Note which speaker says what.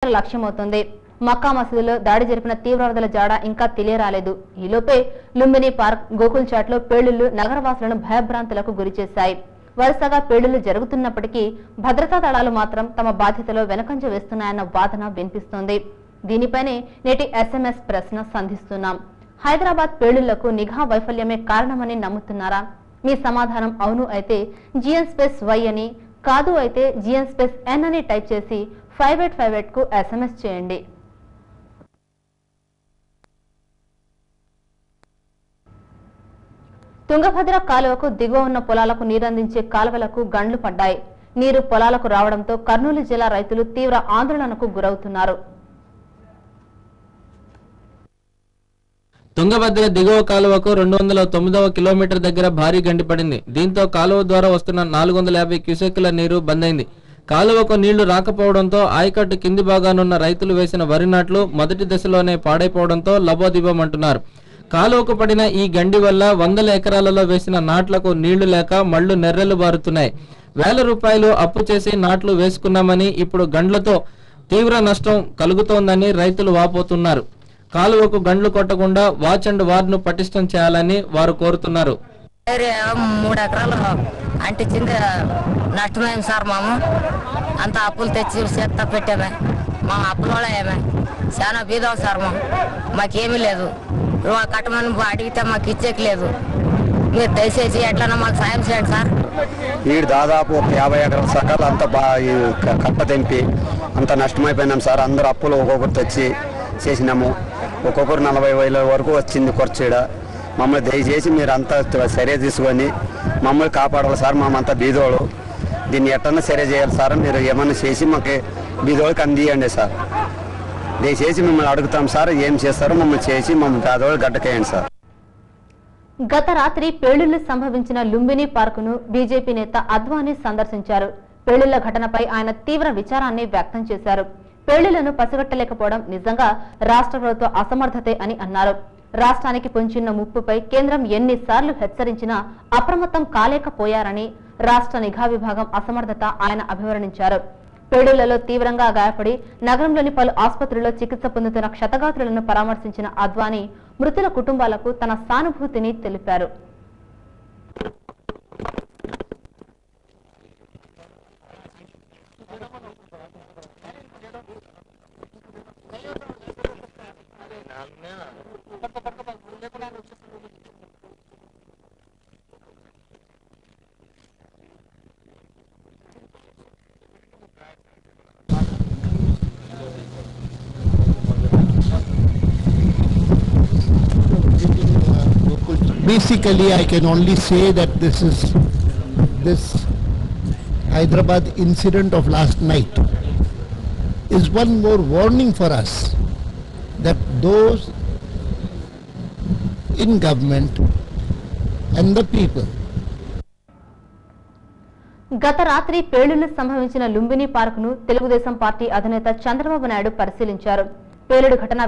Speaker 1: లక్ష్యమవుతోంది. మక్కా మసీదులో దాడి జరిపిన తీవ్రవాదుల జాడ ఇంకా తెలియరాలేదు. ఈలోపే లుంబిని పార్క్, గోకుల్ చాట్లో పేలుళ్లు నగరవాసులను భయభ్రాంతులకు గురిచేశాయి. వరుసగా పేలుళ్లు జరుగుతున్నప్పటికీ భద్రతా దళాలు మాత్రం తమ బాధ్యతలో వెనకంజ వేస్తున్నాయన్న వాదన వినిపిస్తోంది. దీనిపైనే నేటి SMS ప్రశ్న సంధిస్తున్నాం. హైదరాబాద్ పేలుళ్లకు నిఘా వైఫల్యమే కారణమని నమ్ముతున్నారా? మీ సమాధానం అవును అయితే GN_Y అని, కాదు అయితే GN_N అని టైప్ చేసి 5858 కు SMS చేయండి. తుంగభద్ర కాలువకు దిగువ ఉన్న పొలాలకు నీరందించే కాలువలకు గండ్లు పడ్డాయి. నీరు పొలాలకు రావడంతో కర్నూలు జిల్లా రైతులు తీవ్ర ఆందోళనకు గురవుతున్నారు.
Speaker 2: తుంగభద్ర దిగువ కాలువకు 209వ కిలోమీటర్ దగ్గర భారీ గండి పడింది. దీంతో కాలువ ద్వారా వస్తున్న 450 క్యూసెక్కుల నీరు బందైంది. కాలువకు నీళ్లు రాకపోవడంతో ఆయకట్టు కింది భాగానున్న రైతులు వేసిన వరి నాట్లు మొదటి దశలోనే పాడైపోవడంతో లబోదిబమంటున్నారు. కాలువకు పడిన ఈ గండి వల్ల వందల ఎకరాలలో వేసిన నాట్లకు నీళ్లు లేక మళ్లు నెర్రెలు బారుతున్నాయి. వేల రూపాయలు అప్పు చేసి నాట్లు వేసుకున్నామని ఇప్పుడు గండ్లతో తీవ్ర నష్టం కలుగుతోందని రైతులు వాపోతున్నారు. కాలువకు గండ్లు కొట్టకుండా వాచ్ అండ్ వార్డ్ ను పటిష్టం చేయాలని వారు కోరుతున్నారు.
Speaker 3: 3 ఎకరాలు అంటించింది, నష్టమైంది సార్. మేము అంత అప్పులు తెచ్చి చేత పెట్టామే. మా అప్పుల వల్ల ఏమే చాలా బీదం సార్. మాకేమీ లేదు. కట్టమని అడిగితే మాకు ఇచ్చేకి లేదు. మీరు దయచేసి ఎట్లన్నా మాకు సాయం చేయండి సార్.
Speaker 4: వీడు దాదాపు 50 ఎకరాల సకాలు అంత కట్ట తెంపి అంత నష్టమైపోయినాం సార్. అందరూ అప్పులు ఒక్కొక్కరు తెచ్చి చేసినాము. ఒక్కొక్కరు 40,000 వరకు వచ్చింది ఖర్చు. మమ్మల్ని దయచేసి మీరు అంతా చర్య తీసుకొని మమ్మల్ని కాపాడాలి సార్. మేమంతా బీదోళ్ళు, దీన్ని ఎట్టన్నా చర్య చేయాలి సార్. మీరు ఏమన్నా చేసి మాకు బీదోళ్ళకి అందియండి సార్. దయచేసి మిమ్మల్ని అడుగుతాం సార్. ఏం చేస్తారో మమ్మల్ని చేసి మమ్మల్ని పేదోళ్ళు గడ్డకేయండి సార్.
Speaker 1: గత రాత్రి పేలుళ్లు సంభవించిన లుంబిని పార్కును బీజేపీ నేత అద్వానీ సందర్శించారు. పేలుళ్ల ఘటనపై ఆయన తీవ్ర విచారాన్ని వ్యక్తం చేశారు. పేలుళ్లను పసిగట్టలేకపోవడం నిజంగా రాష్ట్ర ప్రభుత్వ అసమర్థతే అని అన్నారు. రాష్ట్రానికి పొంచిన ముప్పుపై కేంద్రం ఎన్నిసార్లు హెచ్చరించినా అప్రమత్తం కాలేకపోయారని రాష్ట్ర నిఘా విభాగం అసమర్థత ఆయన అభివర్ణించారు. పేలుళ్లలో తీవ్రంగా గాయపడి నగరంలోని పలు ఆసుపత్రుల్లో చికిత్స పొందుతున్న క్షతగాత్రులను పరామర్శించిన అద్వానీ మృతుల కుటుంబాలకు తన సానుభూతిని తెలిపారు.
Speaker 5: Basically, I can only say that this Hyderabad incident of last night is one more warning for us that those in government and the people.
Speaker 1: గత రాత్రి పేలుళ్లు సంభవించిన లుంబిని పార్కును తెలుగుదేశం పార్టీ అధినేత చంద్రబాబు నాయుడు పరిశీలించారు. పేలుడు ఘటన